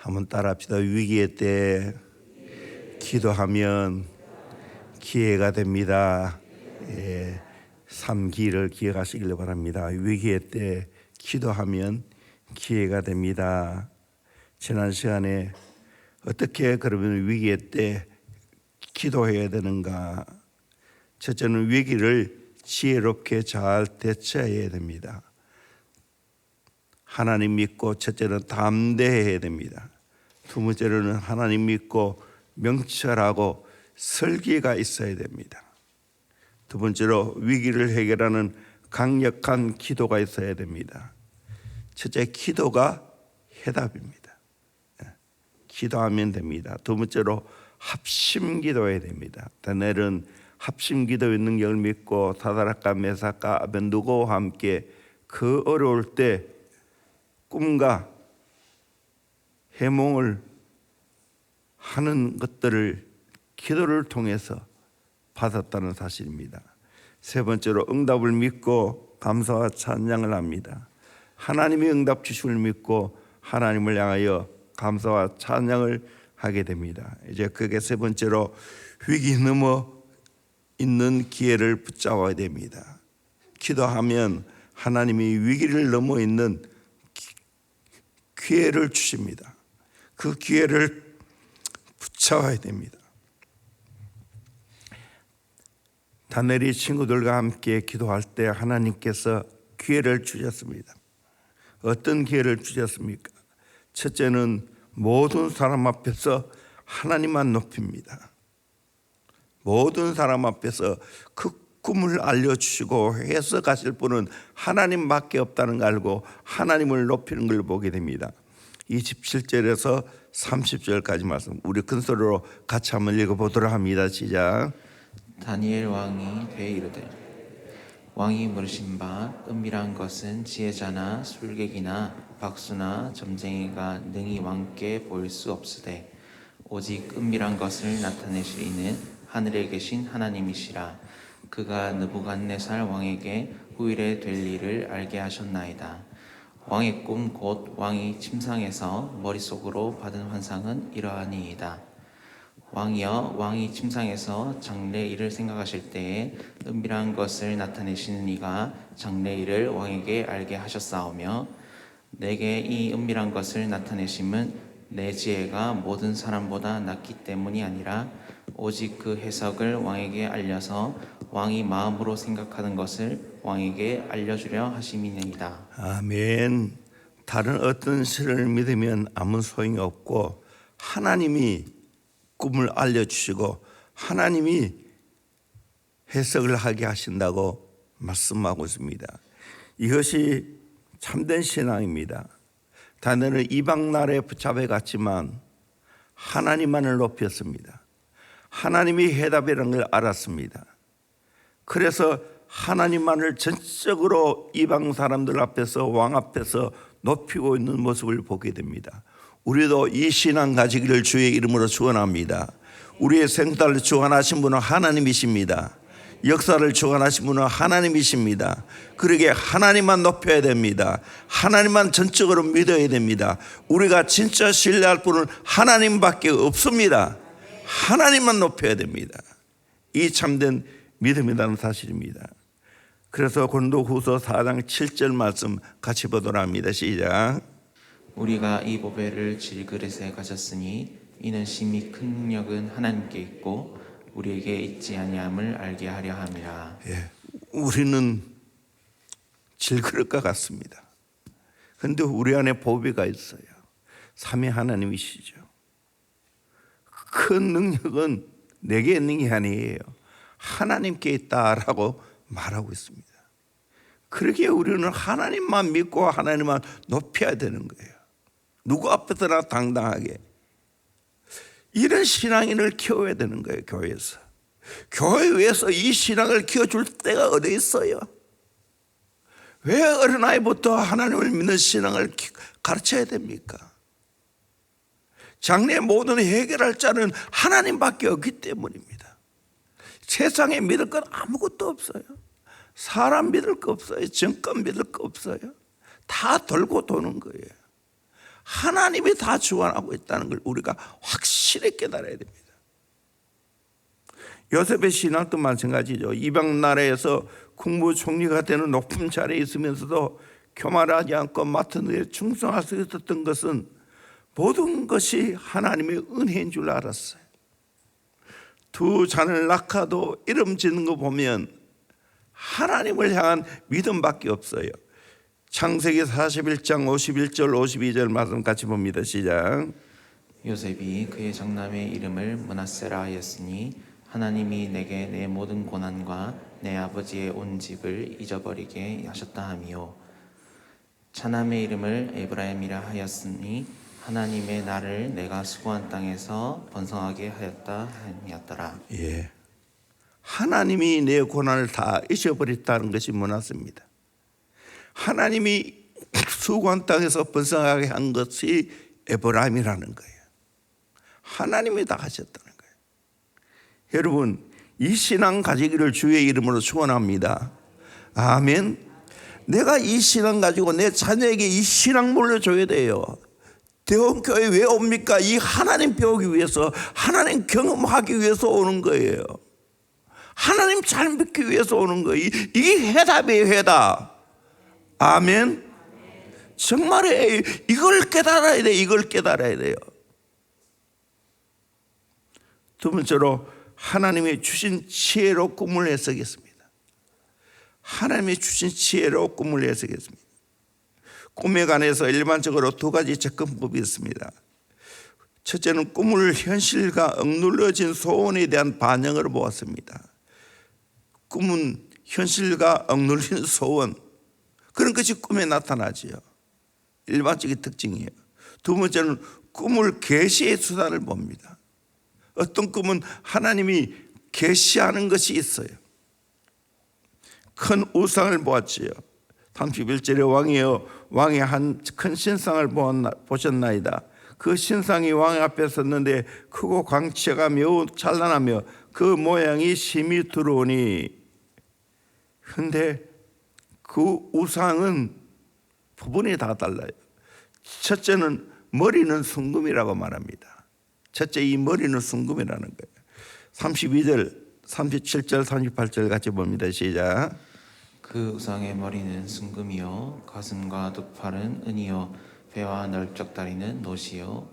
한번 따라합시다. 위기의 때 기도하면 기회가 됩니다. 예, 3기를 기억하시길 바랍니다. 위기의 때 기도하면 기회가 됩니다. 지난 시간에 어떻게 그러면 위기의 때 기도해야 되는가? 첫째는 위기를 지혜롭게 잘 대처해야 됩니다. 하나님 믿고 첫째는 담대해야 됩니다. 두 번째로는 하나님 믿고 명철하고 설계가 있어야 됩니다. 두 번째로 위기를 해결하는 강력한 기도가 있어야 됩니다. 첫째, 기도가 해답입니다. 기도하면 됩니다. 두 번째로 합심 기도해야 됩니다. 다니엘은 합심 기도의 능력을 믿고 사드락과 메삭과 아벤느고와 함께 그 어려울 때 꿈과 해몽을 하는 것들을 기도를 통해서 받았다는 사실입니다. 세 번째로 응답을 믿고 감사와 찬양을 합니다. 하나님이 응답 주심을 믿고 하나님을 향하여 감사와 찬양을 하게 됩니다. 이제 그게 세 번째로 위기 넘어 있는 기회를 붙잡아야 됩니다. 기도하면 하나님이 위기를 넘어 있는 기회를 주십니다. 그 기회를 붙잡아야 됩니다. 다니엘이 친구들과 함께 기도할 때 하나님께서 기회를 주셨습니다. 어떤 기회를 주셨습니까? 첫째는 모든 사람 앞에서 하나님만 높입니다. 모든 사람 앞에서 그 꿈을 알려주시고 해석하실 분은 하나님밖에 없다는 걸 알고 하나님을 높이는 걸 보게 됩니다. 27절에서 30절까지 말씀 우리 큰 소리로 같이 한번 읽어보도록 합니다. 시작. 다니엘 왕이 되이르되 왕이 물으신 바 은밀한 것은 지혜자나 술객이나 박수나 점쟁이가 능히 왕께 보일 수 없으되 오직 은밀한 것을 나타내실 이는 하늘에 계신 하나님이시라. 그가 느부갓네살 왕에게 후일에 될 일을 알게 하셨나이다. 왕의 꿈 곧 왕이 침상에서 머릿속으로 받은 환상은 이러하니이다. 왕이여, 왕이 침상에서 장래일을 생각하실 때에 은밀한 것을 나타내시는 이가 장래일을 왕에게 알게 하셨사오며 내게 이 은밀한 것을 나타내심은 내 지혜가 모든 사람보다 낫기 때문이 아니라 오직 그 해석을 왕에게 알려서 왕이 마음으로 생각하는 것을 왕에게 알려주려 하심이니이다. 아멘. 다른 어떤 신을 믿으면 아무 소용이 없고 하나님이 꿈을 알려주시고 하나님이 해석을 하게 하신다고 말씀하고 있습니다. 이것이 참된 신앙입니다. 다니엘은 이방 나라에 붙잡혀 갔지만 하나님만을 높였습니다. 하나님이 해답이라는 걸 알았습니다. 그래서 하나님만을 전적으로 이방 사람들 앞에서 왕 앞에서 높이고 있는 모습을 보게 됩니다. 우리도 이 신앙 가지기를 주의 이름으로 축원합니다. 우리의 생사를 주관하신 분은 하나님이십니다. 역사를 주관하신 분은 하나님이십니다. 그러기에 하나님만 높여야 됩니다. 하나님만 전적으로 믿어야 됩니다. 우리가 진짜 신뢰할 분은 하나님밖에 없습니다. 하나님만 높여야 됩니다. 이 참된 믿음이라는 사실입니다. 그래서 고린도후서 4장 7절 말씀 같이 보도록 합니다. 시작. 우리가 이 보배를 질그릇에 가졌으니 이는 심히 큰 능력은 하나님께 있고 우리에게 있지 아니함을 알게 하려 함이라. 예, 우리는 질그릇과 같습니다. 그런데 우리 안에 보배가 있어요. 삼위 하나님이시죠. 큰 능력은 내게 있는 게 아니에요. 하나님께 있다라고 말하고 있습니다. 그러기에 우리는 하나님만 믿고 하나님만 높여야 되는 거예요. 누구 앞에서나 당당하게. 이런 신앙인을 키워야 되는 거예요. 교회에서. 교회에서 이 신앙을 키워줄 때가 어디 있어요? 왜 어린아이부터 하나님을 믿는 신앙을 가르쳐야 됩니까? 장래의 모든 해결할 자는 하나님밖에 없기 때문입니다. 세상에 믿을 건 아무것도 없어요. 사람 믿을 거 없어요. 정권 믿을 거 없어요. 다 돌고 도는 거예요. 하나님이 다 주관하고 있다는 걸 우리가 확실히 깨달아야 됩니다. 요셉의 신앙도 마찬가지죠. 이방 나라에서 국무총리가 되는 높은 자리에 있으면서도 교만하지 않고 맡은 일에 충성할 수 있었던 것은 모든 것이 하나님의 은혜인 줄 알았어요. 두 자녀를 낳아도 이름 짓는 거 보면 하나님을 향한 믿음밖에 없어요. 창세기 41장 51절 52절 말씀 같이 봅니다. 시작. 요셉이 그의 장남의 이름을 므낫세라 하였으니 하나님이 내게 내 모든 고난과 내 아버지의 온 집을 잊어버리게 하셨다 하미요. 차남의 이름을 에브라임이라 하였으니 하나님의 나를 내가 수고한 땅에서 번성하게 하였다 함이었더라. 예, 하나님이 내 고난을 다 잊어버렸다는 것이 므낫세입니다. 하나님이 수고한 땅에서 번성하게 한 것이 에브라임이라는 거예요. 하나님이 다 하셨다는 거예요. 여러분, 이 신앙 가지기를 주의 이름으로 축원합니다. 아멘. 내가 이 신앙 가지고 내 자녀에게 이 신앙 물려줘야 돼요. 대원교회 왜 옵니까? 이 하나님 배우기 위해서, 하나님 경험하기 위해서 오는 거예요. 하나님 잘 믿기 위해서 오는 거예요. 이게 해답이에요, 해답. 아멘. 정말에 이걸 깨달아야 돼. 이걸 깨달아야 돼요. 두 번째로 하나님의 주신 지혜로 꿈을 해석했습니다. 하나님의 주신 지혜로 꿈을 해석했습니다. 꿈에 관해서 일반적으로 두 가지 접근법이 있습니다. 첫째는 꿈을 현실과 억눌러진 소원에 대한 반영으로 보았습니다. 꿈은 현실과 억눌린 소원, 그런 것이 꿈에 나타나지요. 일반적인 특징이에요. 두 번째는 꿈을 계시의 수단을 봅니다. 어떤 꿈은 하나님이 계시하는 것이 있어요. 큰 우상을 보았지요. 31절에 왕이여 왕이 한 큰 신상을 보셨나이다. 그 신상이 왕 앞에 섰는데 크고 광채가 매우 찬란하며 그 모양이 심히 두려우니. 그런데 그 우상은 부분이 다 달라요. 첫째는 머리는 순금이라고 말합니다. 첫째, 이 머리는 순금이라는 거예요. 32절, 37절, 38절 같이 봅니다. 시작. 그 우상의 머리는 순금이요 가슴과 두 팔은 은이요 배와 넓적 다리는 노시요.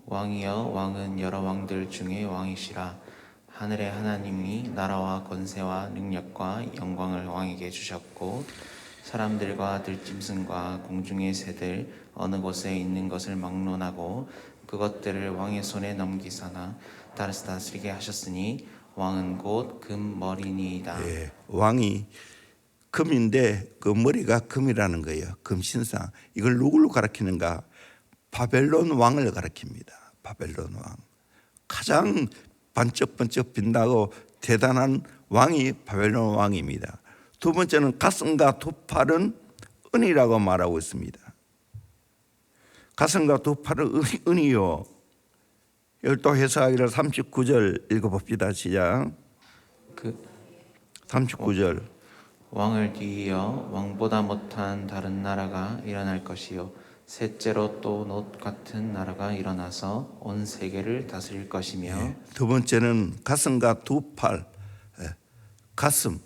왕이여 왕은 여러 왕들 중에 왕이시라. 하늘의 하나님이 나라와 권세와 능력과 영광을 왕에게 주셨고 사람들과 들짐승과 공중의 새들 어느 곳에 있는 것을 막론하고 그것들을 왕의 손에 넘기사나 다스리게 하셨으니 왕은 곧 금머리니이다. 예, 왕이 금인데 그 머리가 금이라는 거예요. 금신상. 이걸 누구를 가리키는가? 바벨론 왕을 가리킵니다. 바벨론 왕. 가장 반짝반짝 빛나고 대단한 왕이 바벨론 왕입니다. 두 번째는 가슴과 두 팔은 은이라고 말하고 있습니다. 가슴과 두 팔은 은이요. 또 해석하기를 39절 읽어봅시다. 시작. 39절. 왕을 뒤이어 왕보다 못한 다른 나라가 일어날 것이요 셋째로 또 놋 같은 나라가 일어나서 온 세계를 다스릴 것이며. 두 번째는 가슴과 두 팔. 가슴,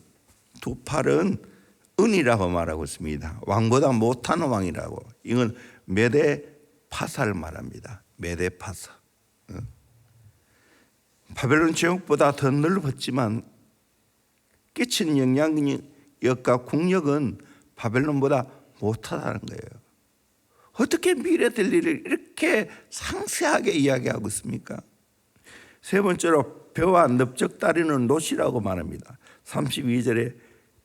두 팔은 은이라고 말하고 있습니다. 왕보다 못한 왕이라고. 이건 메데파사를 말합니다. 메데파사. 바벨론 제국보다 더 넓었지만 끼친 영향력과 국력은 바벨론보다 못하다는 거예요. 어떻게 미래 될 일을 이렇게 상세하게 이야기하고 있습니까? 세 번째로 벼와 넓적 다리는 노시라고 말합니다. 32절에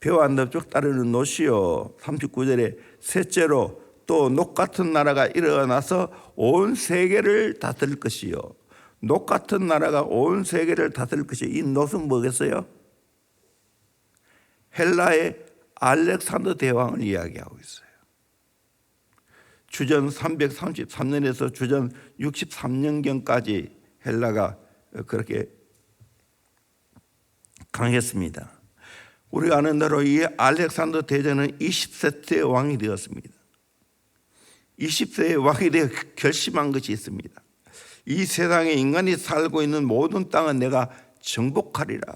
벼와 넓적 다리는 노시요. 39절에 셋째로 또 녹 같은 나라가 일어나서 온 세계를 다스릴 것이요. 녹 같은 나라가 온 세계를 다스릴 것이요. 이 녹은 뭐겠어요? 헬라의 알렉산더 대왕을 이야기하고 있어요. 주전 333년에서 주전 63년경까지 헬라가 그렇게 강했습니다. 우리가 아는 대로 이 알렉산더 대제는 20세트의 왕이 되었습니다. 20세에 왕이 되어 결심한 것이 있습니다. 이 세상에 인간이 살고 있는 모든 땅은 내가 정복하리라.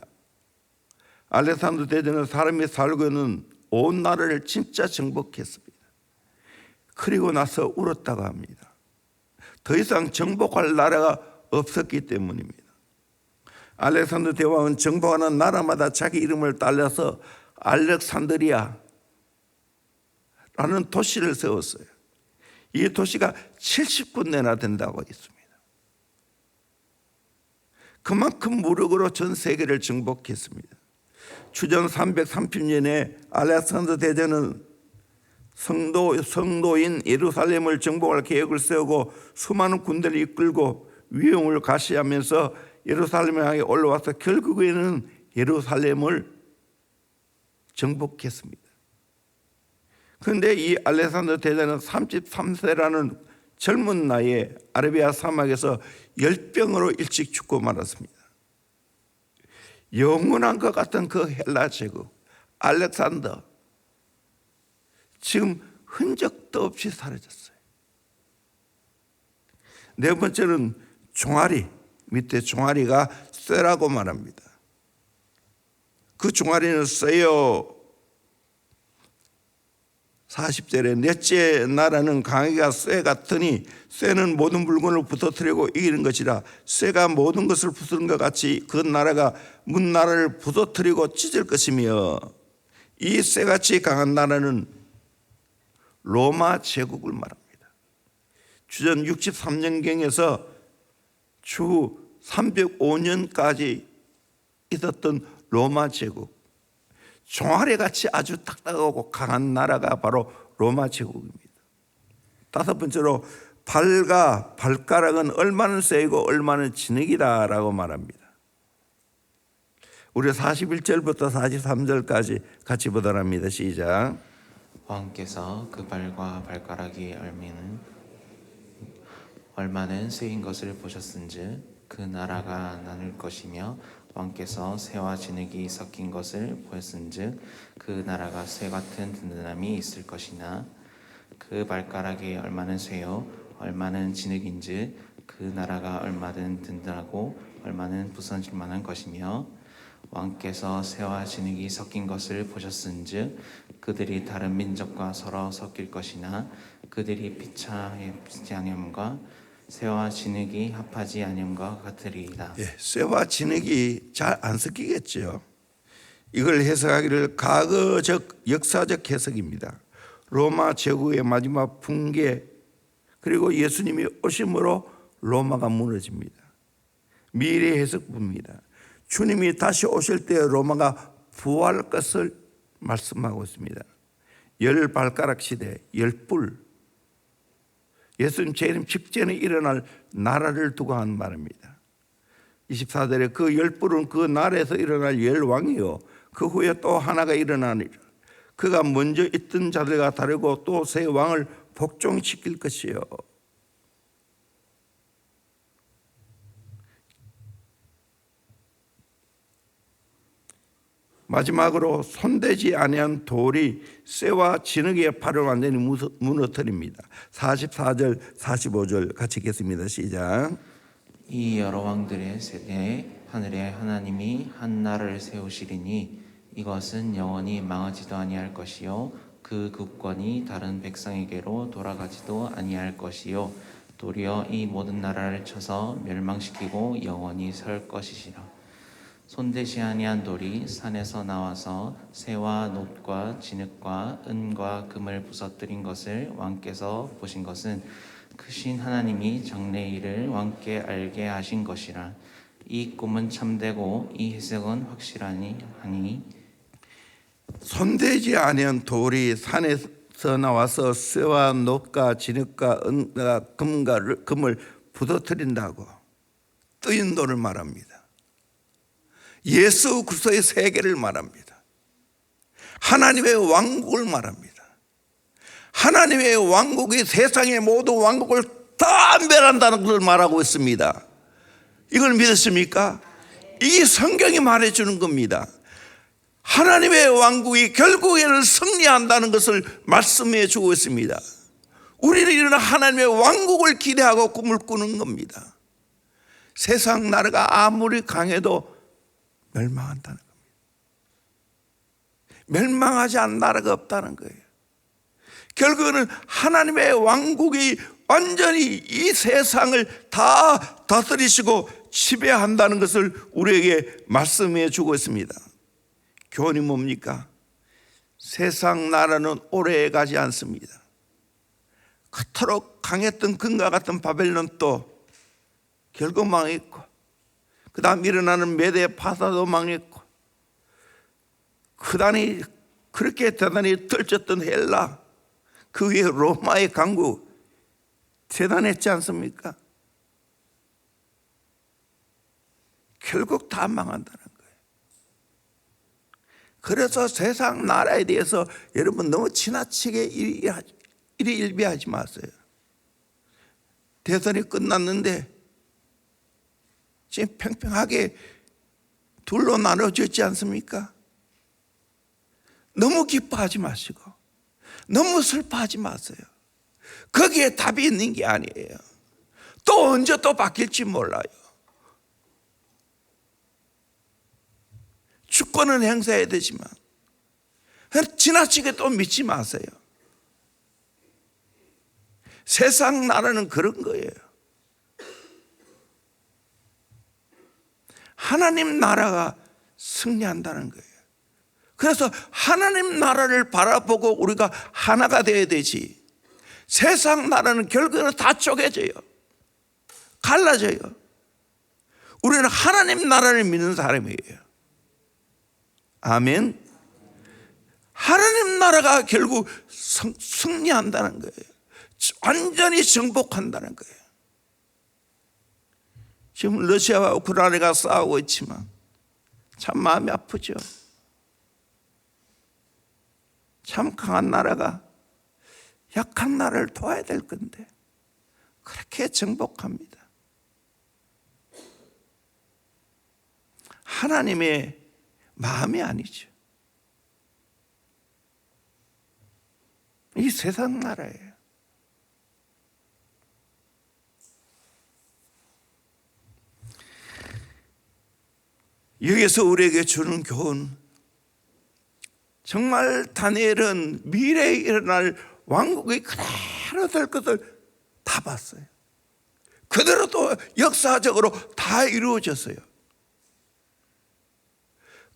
알렉산더 대제는 사람이 살고 있는 온 나라를 진짜 정복했습니다. 그리고 나서 울었다고 합니다. 더 이상 정복할 나라가 없었기 때문입니다. 알렉산더 대왕은 정복하는 나라마다 자기 이름을 따려서 알렉산드리아라는 도시를 세웠어요. 이 도시가 70군데나 된다고 있습니다. 그만큼 무력으로 전 세계를 정복했습니다. 주전 330년에 알렉산더 대제는 성도인 예루살렘을 정복할 계획을 세우고 수많은 군대를 이끌고 위용을 가시하면서 예루살렘을 향해 올라와서 결국에는 예루살렘을 정복했습니다. 그런데 이 알렉산더 대제는 33세라는 젊은 나이에 아라비아 사막에서 열병으로 일찍 죽고 말았습니다. 영원한 것 같은 그 헬라 제국 알렉산더, 지금 흔적도 없이 사라졌어요. 네 번째는 종아리, 밑에 종아리가 쇠라고 말합니다. 그 종아리는 쇠요. 40절에 넷째 나라는 강이가 쇠 같으니 쇠는 모든 물건을 부서뜨리고 이기는 것이라. 쇠가 모든 것을 부수는 것 같이 그 나라가 문 나라를 부서뜨리고 찢을 것이며, 이 쇠같이 강한 나라는 로마 제국을 말합니다. 주전 63년경에서 추후 305년까지 있었던 로마 제국, 종아리같이 아주 딱딱하고 강한 나라가 바로 로마 제국입니다. 다섯 번째로 발과 발가락은 얼마나 세고 얼마나 진흙이다라고 말합니다. 우리 41절부터 43절까지 같이 보도록 합니다. 시작. 왕께서 그 발과 발가락이 얼마는 쇠인 것을 보셨은즉 그 나라가 나눌 것이며, 왕께서 쇠와 진흙이 섞인 것을 보였은즉 그 나라가 쇠 같은 든든함이 있을 것이나, 그 발가락이 얼마는 쇠요 얼마는 진흙인즉 그 나라가 얼마든 든든하고 얼마는 부서질 만한 것이며, 왕께서 쇠와 진흙이 섞인 것을 보셨은즉 그들이 다른 민족과 서로 섞일 것이나, 그들이 피차지 아니함과 쇠와 진흙이 합하지 아니함과 같으리이다. 쇠와 진흙이 잘 안 섞이겠죠. 이걸 해석하기를 과거적 역사적 해석입니다. 로마 제국의 마지막 붕괴, 그리고 예수님이 오심으로 로마가 무너집니다. 미래 해석입니다. 주님이 다시 오실 때 로마가 부활할 것을 말씀하고 있습니다. 열 발가락 시대, 열불, 예수님 재림 직전에 일어날 나라를 두고 한 말입니다. 24절에 그 열불은 그 나라에서 일어날 열왕이요 그 후에 또 하나가 일어나니라. 그가 먼저 있던 자들과 다르고 또 새 왕을 복종시킬 것이요. 마지막으로 손대지 아니한 돌이 쇠와 진흙의 발을 완전히 무너뜨립니다. 44절 45절 같이 읽겠습니다. 시작. 이 여러 왕들의 세대에 하늘의 하나님이 한 나라를 세우시리니 이것은 영원히 망하지도 아니할 것이요 그 국권이 다른 백성에게로 돌아가지도 아니할 것이요 도리어 이 모든 나라를 쳐서 멸망시키고 영원히 설 것이시라. 손대지 아니한 돌이 산에서 나와서 쇠와 놋과 진흙과 은과 금을 부서뜨린 것을 왕께서 보신 것은 크신 하나님이 장래 일을 왕께 알게 하신 것이라. 이 꿈은 참되고 이 해석은 확실하니 손대지 아니한 돌이 산에서 나와서 쇠와 놋과 진흙과 은과 금을 부서뜨린다고 뜨인 돌을 말합니다. 예수 그리스도의 세계를 말합니다. 하나님의 왕국을 말합니다. 하나님의 왕국이 세상의 모든 왕국을 다 멸한다는 것을 말하고 있습니다. 이걸 믿으십니까? 이 성경이 말해주는 겁니다. 하나님의 왕국이 결국에는 승리한다는 것을 말씀해 주고 있습니다. 우리는 이런 하나님의 왕국을 기대하고 꿈을 꾸는 겁니다. 세상 나라가 아무리 강해도 멸망한다는 겁니다. 멸망하지 않는 나라가 없다는 거예요. 결국은 하나님의 왕국이 완전히 이 세상을 다 다스리시고 지배한다는 것을 우리에게 말씀해 주고 있습니다. 교훈이 뭡니까? 세상 나라는 오래 가지 않습니다. 그토록 강했던 금과 같은 바벨론도 결국 망했고, 그 다음 일어나는 메대 파사도 망했고, 그다음에 그렇게 대단히 떨쳤던 헬라, 그 위에 로마의 강국 대단했지 않습니까? 결국 다 망한다는 거예요. 그래서 세상 나라에 대해서 여러분 너무 지나치게 일비하지 마세요. 대선이 끝났는데 지금 팽팽하게 둘로 나눠졌지 않습니까? 너무 기뻐하지 마시고 너무 슬퍼하지 마세요. 거기에 답이 있는 게 아니에요. 또 언제 또 바뀔지 몰라요. 주권은 행사해야 되지만 지나치게 또 믿지 마세요. 세상 나라는 그런 거예요. 하나님 나라가 승리한다는 거예요. 그래서 하나님 나라를 바라보고 우리가 하나가 되어야 되지. 세상 나라는 결국에는 다 쪼개져요. 갈라져요. 우리는 하나님 나라를 믿는 사람이에요. 아멘. 하나님 나라가 결국 승리한다는 거예요. 완전히 정복한다는 거예요. 지금 러시아와 우크라이나가 싸우고 있지만 참 마음이 아프죠. 참 강한 나라가 약한 나라를 도와야 될 건데 그렇게 정복합니다. 하나님의 마음이 아니죠. 이 세상 나라예요. 여기서 우리에게 주는 교훈, 정말 다니엘은 미래에 일어날 왕국이 그대로 될 것을 다 봤어요. 그대로 또 역사적으로 다 이루어졌어요.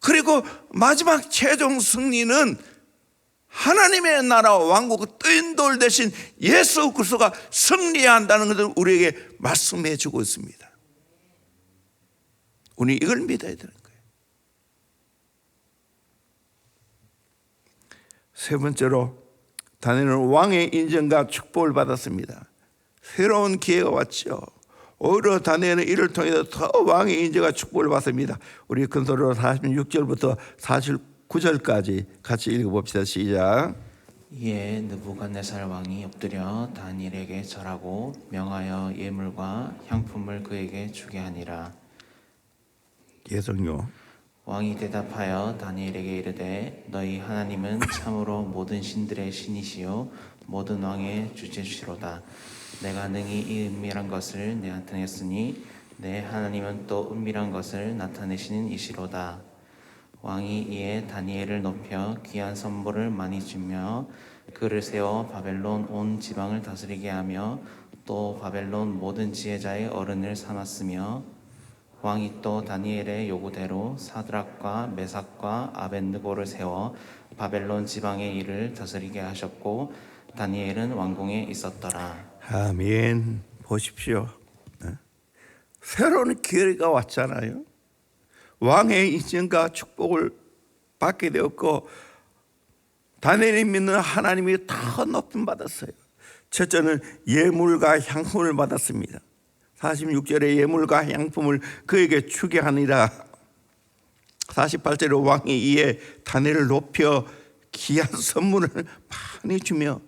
그리고 마지막 최종 승리는 하나님의 나라와 왕국 뜨인 돌 대신 예수 그리스도가 승리해야 한다는 것을 우리에게 말씀해 주고 있습니다. 우리 이걸 믿어야 되는 거예요. 세 번째로 다니엘은 왕의 인정과 축복을 받았습니다. 새로운 기회가 왔죠. 오히려 다니엘은 이를 통해서 더 왕의 인정과 축복을 받습니다. 우리 근소로 46절부터 49절까지 같이 읽어봅시다. 시작. 이에 느부갓네살 왕이 엎드려 다니엘에게 절하고 명하여 예물과 향품을 그에게 주게 하니라. 계속요. 왕이 대답하여 다니엘에게 이르되 너희 하나님은 참으로 모든 신들의 신이시요 모든 왕의 주제시로다. 내가 능히 이 은밀한 것을 나타냈으니 내 하나님은 또 은밀한 것을 나타내시는 이시로다. 왕이 이에 다니엘을 높여 귀한 선물을 많이 주며 그를 세워 바벨론 온 지방을 다스리게 하며 또 바벨론 모든 지혜자의 어른을 삼았으며 왕이 또 다니엘의 요구대로 사드락과 메삭과 아벳느고를 세워 바벨론 지방의 일을 다스리게 하셨고 다니엘은 왕궁에 있었더라. 아멘. 보십시오. 새로운 기회가 왔잖아요. 왕의 인정과 축복을 받게 되었고 다니엘이 믿는 하나님이 더 높임 받았어요. 첫째는 예물과 향품을 받았습니다. 46절에 예물과 향품을 그에게 주게 하니라. 48절에 왕이 이에 다니엘을 높여 귀한 선물을 많이 주며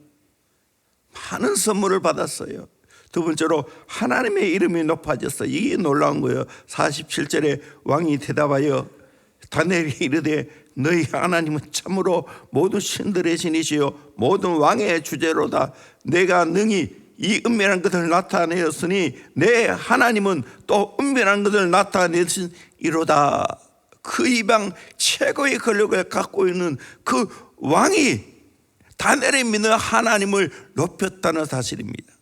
많은 선물을 받았어요. 두 번째로 하나님의 이름이 높아졌어요. 이게 놀라운 거예요. 47절에 왕이 대답하여 다니엘이 이르되 너희 하나님은 참으로 모든 신들의 신이시요 모든 왕의 주제로다. 내가 능히 이 은밀한 것을 나타내었으니 내 하나님은 또 은밀한 것을 나타내시리로다. 그 이방 최고의 권력을 갖고 있는 그 왕이 다니엘이 믿는 하나님을 높였다는 사실입니다.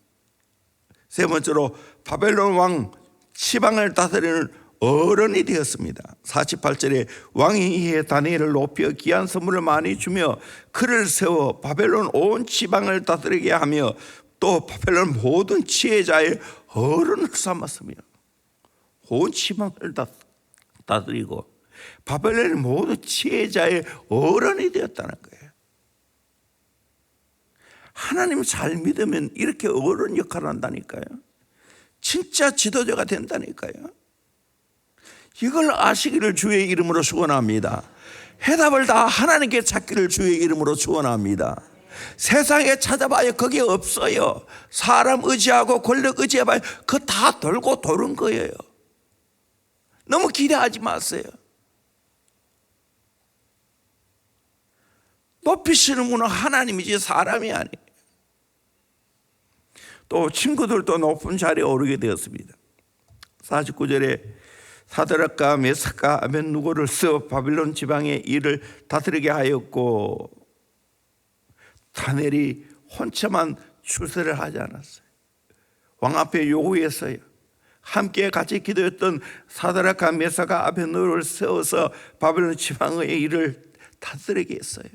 세 번째로 바벨론 왕 지방을 다스리는 어른이 되었습니다. 48절에 왕이 이에 다니엘을 높여 귀한 선물을 많이 주며 그를 세워 바벨론 온 지방을 다스리게 하며 또 바벨론 모든 지혜자의 어른을 삼았으며 온 지방을 다스리고 바벨론 모든 지혜자의 어른이 되었다는 거예요. 하나님 잘 믿으면 이렇게 어른 역할을 한다니까요. 진짜 지도자가 된다니까요. 이걸 아시기를 주의 이름으로 축원합니다. 해답을 다 하나님께 찾기를 주의 이름으로 축원합니다. 세상에 찾아봐야 거기 없어요. 사람 의지하고 권력 의지해봐야 그거 다 돌고 도는 거예요. 너무 기대하지 마세요. 높이시는 분은 하나님이지 사람이 아니에요. 또 친구들도 높은 자리에 오르게 되었습니다. 49절에 사드락과 메삭과 아벳느고를 써 바빌론 지방의 일을 다스리게 하였고 다니엘이 혼자만 출세를 하지 않았어요. 왕 앞에 요구했어요. 함께 같이 기도했던 사드락과 메삭과 아벳느고를 세워서 바빌론 지방의 일을 다스리게 했어요.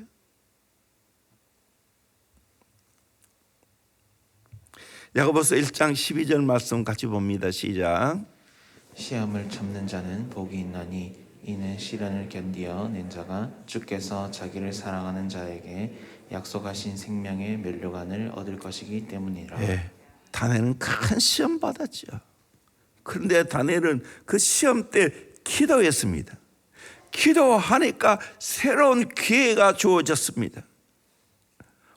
야고보서 1장 12절 말씀 같이 봅니다. 시작. 시험을 참는 자는 복이 있나니 이는 시련을 견디어 낸 자가 주께서 자기를 사랑하는 자에게 약속하신 생명의 면류관을 얻을 것이기 때문이라. 네, 다니엘은 큰 시험 받았죠. 그런데 다니엘은 그 시험 때 기도했습니다. 기도하니까 새로운 기회가 주어졌습니다.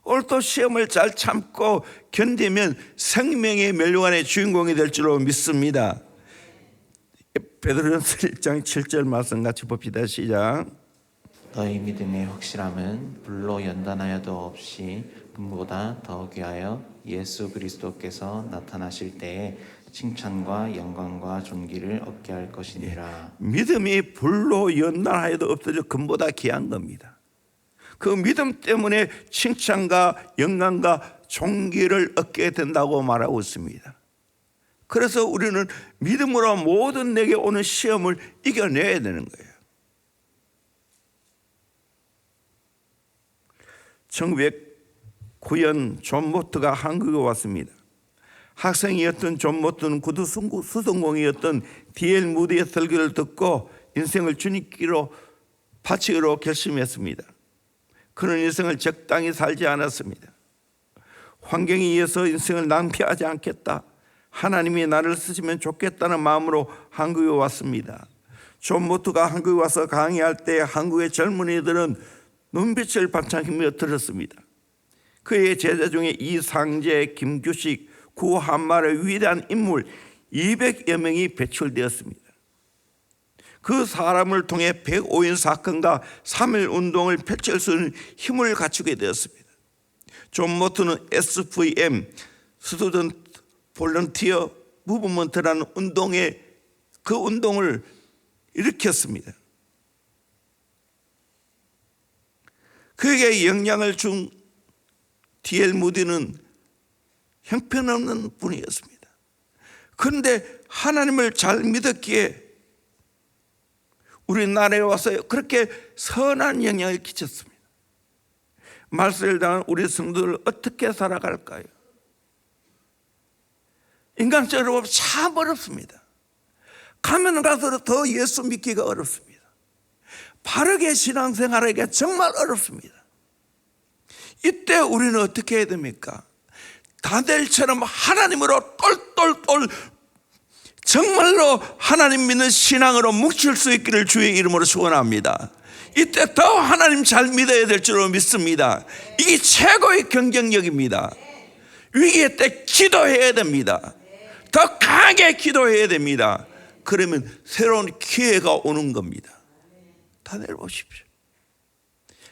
오늘 또 시험을 잘 참고 견디면 생명의 면류관의 주인공이 될 줄로 믿습니다. 베드로전서 1장 7절 말씀 같이 봅시다. 시작. 너희 믿음의 확실함은 불로 연단하여도 없이 금보다 더 귀하여 예수 그리스도께서 나타나실 때에 칭찬과 영광과 존귀를 얻게 할 것이니라. 믿음이 불로 연단하여도 없어져 금보다 귀한 겁니다. 그 믿음 때문에 칭찬과 영광과 존귀를 얻게 된다고 말하고 있습니다. 그래서 우리는 믿음으로 모든 내게 오는 시험을 이겨내야 되는 거예요. 1909년 존 모트가 한국에 왔습니다. 학생이었던 존 모트는 구두 수성공이었던 D.L. 무디의 설교를 듣고 인생을 주님께로 바치기로 결심했습니다. 그런 인생을 적당히 살지 않았습니다. 환경에 의해서 인생을 낭비하지 않겠다. 하나님이 나를 쓰시면 좋겠다는 마음으로 한국에 왔습니다. 존 모트가 한국에 와서 강의할 때 한국의 젊은이들은 눈빛을 반짝이며 들었습니다. 그의 제자 중에 이상재, 김규식, 구한말의 위대한 인물 200여 명이 배출되었습니다. 그 사람을 통해 105인 사건과 3.1 운동을 펼칠 수 있는 힘을 갖추게 되었습니다. 존 모트는 SVM, 스튜던트 볼런티어 무브먼트라는 그 운동을 일으켰습니다. 그에게 영향을 준 D.L. 무디는 형편없는 분이었습니다. 그런데 하나님을 잘 믿었기에 우리나라에 와서 그렇게 선한 영향을 끼쳤습니다. 말세를 당한 우리 성도들 어떻게 살아갈까요? 인간적으로 참 어렵습니다. 가면 갈수록 더 예수 믿기가 어렵습니다. 바르게 신앙생활하기가 정말 어렵습니다. 이때 우리는 어떻게 해야 됩니까? 다니엘처럼 하나님으로 똘똘똘 정말로 하나님 믿는 신앙으로 뭉칠 수 있기를 주의 이름으로 축원합니다. 이때 더 하나님 잘 믿어야 될 줄로 믿습니다. 이게 최고의 경쟁력입니다. 위기의 때 기도해야 됩니다. 더 강하게 기도해야 됩니다. 그러면 새로운 기회가 오는 겁니다. 다니엘 보십시오.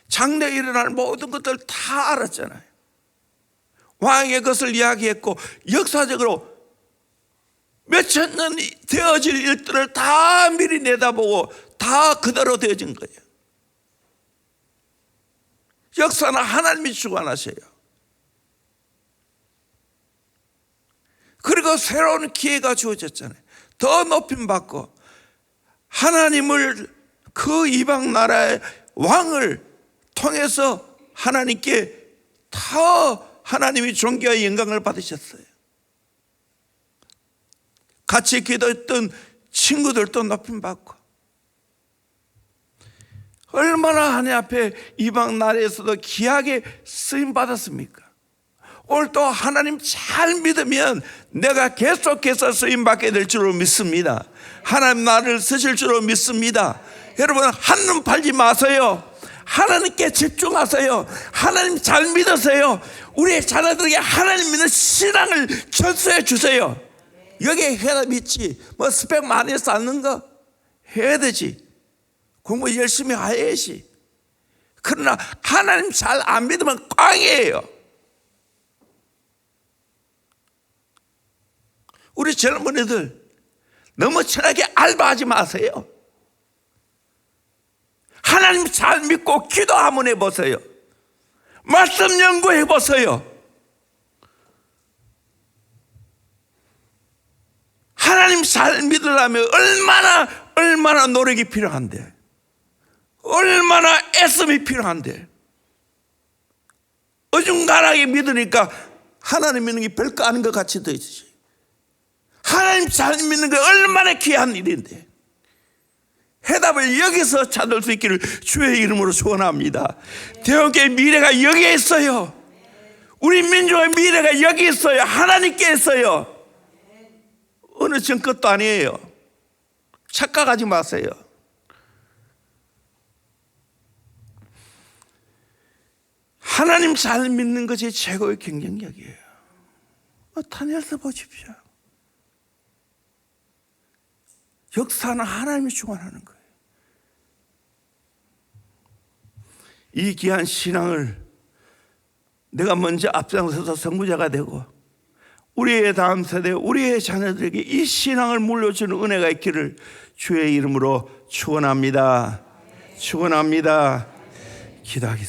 장래에 일어날 모든 것들 다 알았잖아요. 왕의 것을 이야기했고 역사적으로 몇천 년 되어질 일들을 다 미리 내다보고 다 그대로 되어진 거예요. 역사는 하나님이 주관하셔요. 그리고 새로운 기회가 주어졌잖아요. 더 높임받고 하나님을 그 이방 나라의 왕을 통해서 하나님께 더 하나님이 존귀와 영광을 받으셨어요. 같이 기도했던 친구들도 높임받고 얼마나 하나님 앞에 이방 나라에서도 귀하게 쓰임받았습니까? 오늘 또 하나님 잘 믿으면 내가 계속해서 쓰임받게 될 줄로 믿습니다. 하나님 나를 쓰실 줄로 믿습니다. 여러분 한눈 팔지 마세요. 하나님께 집중하세요. 하나님 잘 믿으세요. 우리의 자녀들에게 하나님 믿는 신앙을 전수해 주세요. 여기에 해답이 있지. 뭐 스펙 많이 쌓는 거 해야 되지. 공부 열심히 해야지. 그러나 하나님 잘 안 믿으면 꽝이에요. 우리 젊은이들 너무 천하게 알바하지 마세요. 하나님 잘 믿고 기도 한번 해보세요. 말씀 연구해 보세요. 하나님 잘 믿으려면 얼마나 노력이 필요한데, 얼마나 애씀이 필요한데, 어중간하게 믿으니까 하나님 믿는 게 별거 아닌 것 같이 되지. 하나님 잘 믿는 게 얼마나 귀한 일인데, 해답을 여기서 찾을 수 있기를 주의 이름으로 소원합니다. 대형교회 미래가 여기에 있어요. 우리 민족의 미래가 여기 있어요. 하나님께 있어요. 어느 정것도 아니에요. 착각하지 마세요. 하나님 잘 믿는 것이 최고의 경쟁력이에요. 다니엘서 보십시오. 역사는 하나님이 주관하는 거예요. 이 귀한 신앙을 내가 먼저 앞장서서 선구자가 되고 우리의 다음 세대, 우리의 자녀들에게 이 신앙을 물려주는 은혜가 있기를 주의 이름으로 축원합니다. 축원합니다. 기도하겠습니다.